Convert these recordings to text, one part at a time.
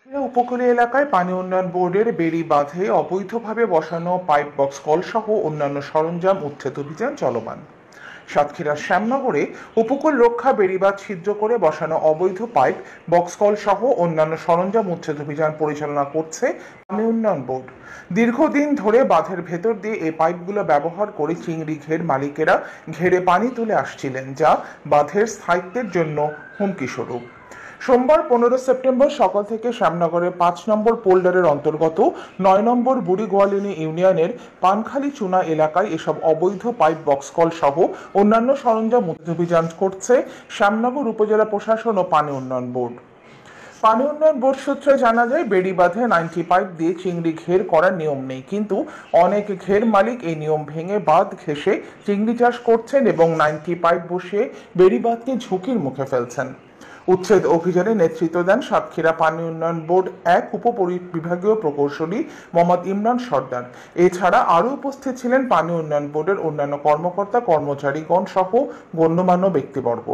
সাতক্ষীরা উপকূলীয় এলাকায় পানি উন্নয়ন বোর্ডের বেড়ি বাঁধে অবৈধভাবে বসানো পাইপ বক্স কল সহ অন্যান্য সরঞ্জাম উচ্ছেদ অভিযান চলমান। সাতক্ষীরার শ্যামনগরে উপকূল রক্ষা বেড়িবাঁধ ছিদ্র করে বসানো অবৈধ পাইপ বক্স কল সহ অন্যান্য সরঞ্জাম উচ্ছেদ অভিযান পরিচালনা করছে পানি উন্নয়ন বোর্ড। দীর্ঘদিন ধরে বাঁধের ভেতর দিয়ে এই পাইপগুলো ব্যবহার করে চিংড়ি ঘের মালিকেরা ঘেরে পানি তুলে আসছিলেন, যা বাঁধের স্থায়িত্বের জন্য হুমকি স্বরূপ। সোমবার 15 সেপ্টেম্বর সকাল থেকে শ্যামনগরের 5 নম্বর পোল্ডারের অন্তর্গত 9 নম্বর বুড়িগোয়ালিনী ইউনিয়নের পানখালী চুনা এলাকায় এসব অবৈধ পাইপ বক্স কল সহ অন্যান্য সরঞ্জাম উচ্ছেদ অভিযান করছে শ্যামনগর উপজেলা প্রশাসন ও পানি উন্নয়ন বোর্ড। পানি উন্নয়ন বোর্ড সূত্রে জানা যায়, বেড়িবাঁধে 90 পাইপ দিয়ে চিংড়ি ঘের করার নিয়ম নেই, কিন্তু অনেক ঘের মালিক এই নিয়ম ভেঙে বাঁধ ঘেঁষে চিংড়ি চাষ করছেন এবং 90 পাইপ বসিয়ে বেড়িবাঁধকে ঝুঁকির মুখে ফেলছেন। উচ্ছেদ অভিযানে নেতৃত্ব দেন সাতক্ষীরা পানি উন্নয়ন বোর্ড 1 উপবিভাগীয় প্রকৌশলী মোহাম্মদ ইমরান সর্দার। এছাড়া আরও উপস্থিত ছিলেন পানি উন্নয়ন বোর্ডের অন্যান্য কর্মকর্তা কর্মচারীগণ সহ গণ্যমান্য ব্যক্তিবর্গ।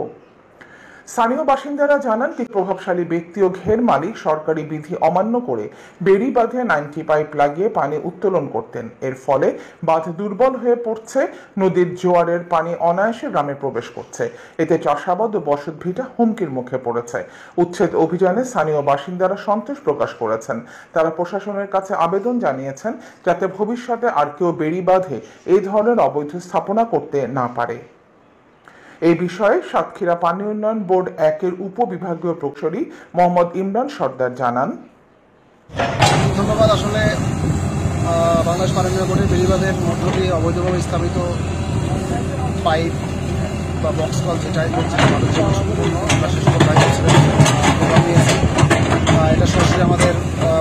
স্থানীয় বাসিন্দারা জানান, কি প্রভাবশালী ব্যক্তি ও ঘের মালিক সরকারি বিধি অমান্য করে বেড়ি বাঁধে 90 পাইপ লাগিয়ে পানি উত্তোলন করতেন। এর ফলে বাঁধ দুর্বল হয়ে পড়ছে, নদীর জোয়ারের পানি অনায়াসে গ্রামে প্রবেশ করছে। এতে চাষাবাদ ও বসতভিটা হুমকির মুখে পড়েছে। উচ্ছেদ অভিযানে স্থানীয় বাসিন্দারা সন্তোষ প্রকাশ করেছেন। তারা প্রশাসনের কাছে আবেদন জানিয়েছেন, যাতে ভবিষ্যতে আর কেউ বেড়ি বাঁধে এই ধরনের অবৈধ স্থাপনা করতে না পারে। এই বিষয়ে সাতক্ষীরা পানি উন্নয়ন বোর্ড 1-এর উপবিভাগীয় প্রকৌশলী মোহাম্মদ ইমরান সর্দার জানান, ধন্যবাদ। আসলে বাংলাদেশ পানি উন্নয়ন বোর্ডের বেড়িবাঁধের মধ্য দিয়ে অবৈধভাবে স্থাপিত পাইপ বা বক্স কল যেটাই বলছে আমাদের জন্য সম্পূর্ণ আমরা সে সকল দায়িত্ব ছিলেন প্রোগ্রাম নিয়েছি। এটা সরাসরি আমাদের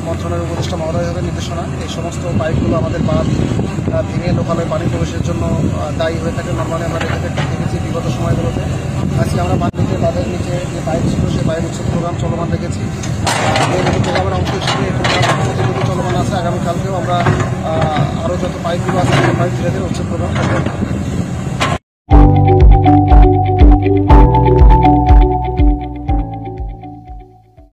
মন্ত্রণালয়ের উপদেষ্টা মহোদয়ের নির্দেশনা। এই সমস্ত পাইপগুলো আমাদের বাঁধ ভেঙে লোকালয়ে পানি প্রবেশের জন্য দায়ী হয়ে থাকে। নর্মালি আমরা দেখেছি বিগত সময়গুলোতে। আজকে আমরা বাঁধের নিচে যে পাইপ ছিল সেই পাইপ উচ্ছেদ প্রোগ্রাম চলমান রেখেছি। এই প্রোগ্রামের অংশ হিসেবে এই প্রোগ্রাম চলমান আছে। আগামীকালকেও আমরা আরও যত পাইপগুলো আছে সেই পাইপ ধীরে ধীরে উচ্ছেদ প্রোগ্রাম করবো।